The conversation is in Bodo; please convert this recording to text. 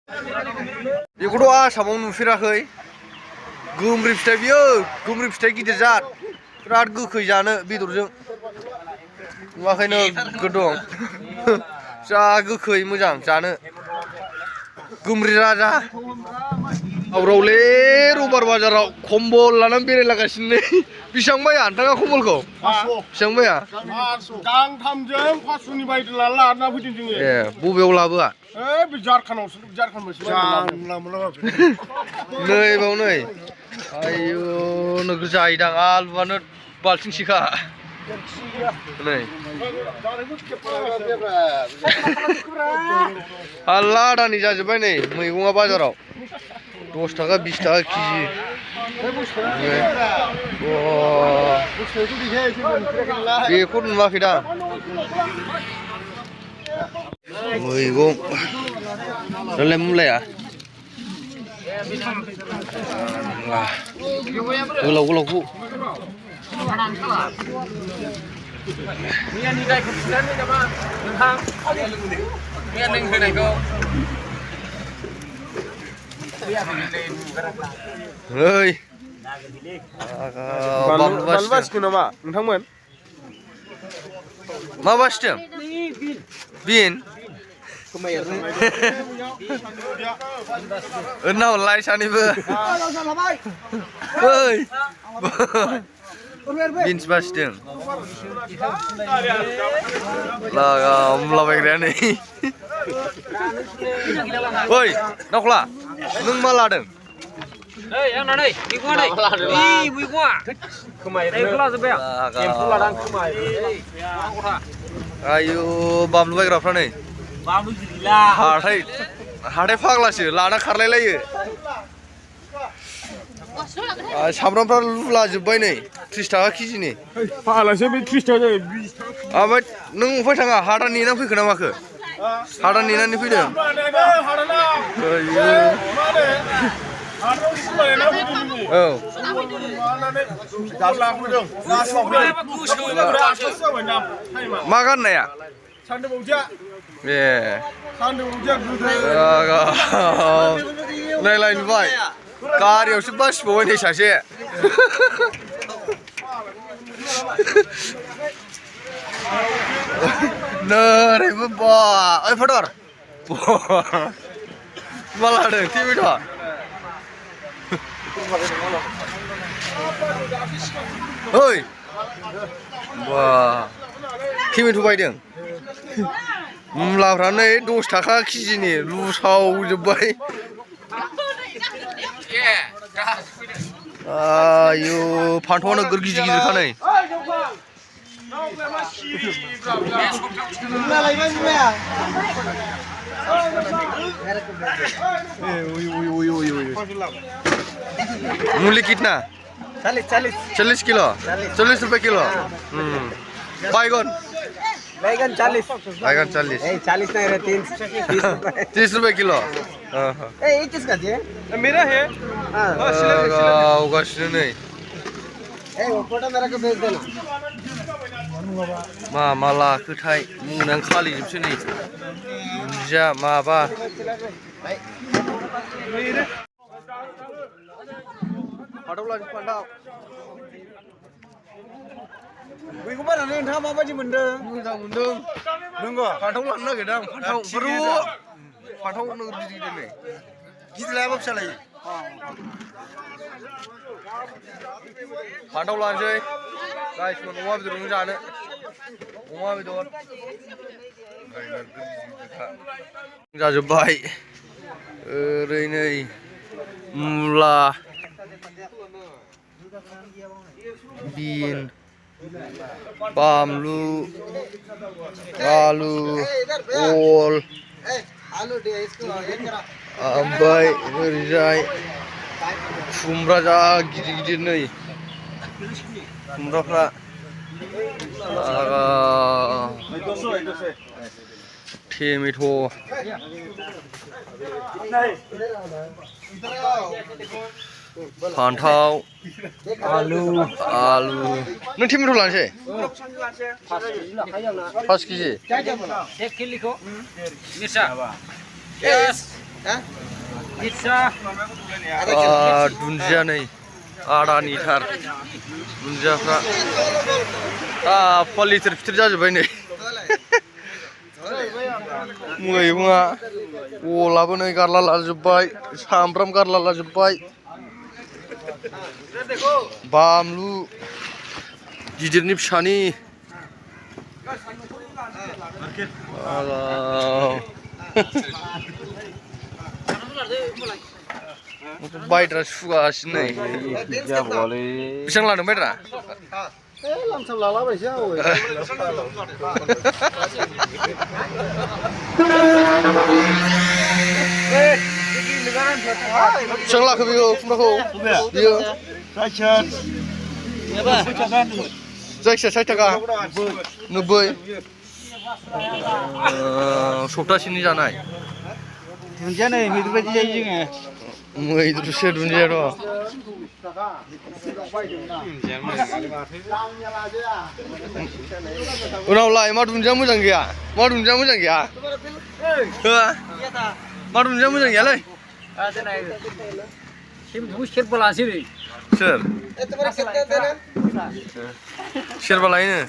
बेखौथ' आसामाव नुफेराखै गोमरि फिथाइ बियो गोमरि फिथाइ गिदिर जाद बिराद गोखै जानो बेदरजों नुवाखैनो दं जा गोखै मोजां जानो गोमरि राजा आवरावले रबार बाजाराव कम्बल लानानै बेरायलागासिनो बेसेबां बाया नोंथाङा कम्बलखौ बेसेबां बाया गांथामजों 500नि बायदो लाना फैदों जोङो ए बबेयाव लाबोआ बे जारखानावसो जारखानबोसो नै बाव नै आयु नोगोर जायोदां आलुआनो बाल्थिंसेखा नै आल्ला आदानि जाजोब्बाय नै मैगङा बाजाराव 10 थाखा 20 थाखा केजि बेखौ नुवाखैदां मैगं दालाय मुलाया गोलाव गोलावखौ मैयानि दायखौ खिन्थानो नामा नोंथां मैया नों होनायखौ नै बानलु बासिदों नामा नोंथांमोन मा बासिदों बिन ओरना हरलाय सानैबो ओइ बिन्स बासिदों लागामलाबायग्राया नै ओइ नावख्ला नों मा लादों ओइ आंना नै मैगङा नै इ मैगङा खोमायखौ लाजोब्बाय आं एम्फौ लादां खोमाय आयु बामलु बायग्राफ्रा नै बामलु गैला हाथाय फाग्लासो लाना खारलायलायो सामब्रामफ्रा लुलाजोब्बाय नै 30 थाखा केजिनि फाग्लासो बे 30 थाखा जायो ओमफ्राय नों अफाय थाङा हादा नेनानै फैखो ना माखो हादा नेनानै फैदों औ मा गाननाया ए नायलाय नुबाय गारियावसो बासिबावबाय नै सासे नोरैबो बा ओइ फदर मा लादों टिभिथ' ओइ बा टिभिथ' बायदों मुलाफ्रा नै 10 थाखा केजिनि लुसावजोब्बाय आयु फान्थावआ नोगोर गिदिर गिदिरखा नै मूली कितना 40 किलो 40 रुपए किलो बैगन 40 नहीं रहे 30 रुपए किलो ये किसका जी मेरा है गावगासिनो नै वो फोटो मेरे को भेज देना मा लाखोथाय मुंनानै खालिजोबसै नै दुन्दिया माबा फान्थाव लाजोब फान्थाव बेखौ बायनानै नोंथाङा माबायदि मोनदों मोजां मोनदों नंगौ फान्थाव लानो नागिरदों फान्थाव नोगोर गिदिर गिदिर नै गिदिर लायाबा फिसा लायो फान्थाव लानोसै गाइसमोन अमा बेदरजों जानो अमा बेदर जाजोब्बाय ओरै नै मुला बिन बामलु आलु अल ओमफ्राय ओरैजाय खुमब्रा जा गिदिर गिदिर नै खुमब्राफ्रा टमेट' फान्थाव आलु नों टमेट' लानोसै 5 केजि 1 किलो को मिर्चा यस दुन्दिया नै आदानिथार दुन्दियाफ्रा लिटार फिथर जाजोब्बाय नै मैगङा गलाबो नै गारला लाजोब्बाय सामब्राम गारला लाजोब्बाय बानलु गिदिरनि फिसानि बायद्रा सुगासिनो नै बेसेबां लादों बायद्रा लामसाम लालाबायसै बेसेबां लाखो बेयो खुमब्राखौ बेयो जायखिया 60 थाखा 90 सप्तासेनि जानाय दुन्दिया नै मैद्रुबायदि जायो जोङो मैद्रुसो दुन्दिया र' उनावलाय मा दुन्दिया मोजां गैया मा दुन्दिया मोजां गैया मा दुन्दिया मोजां गैयालै सोर सेरबा लायोनो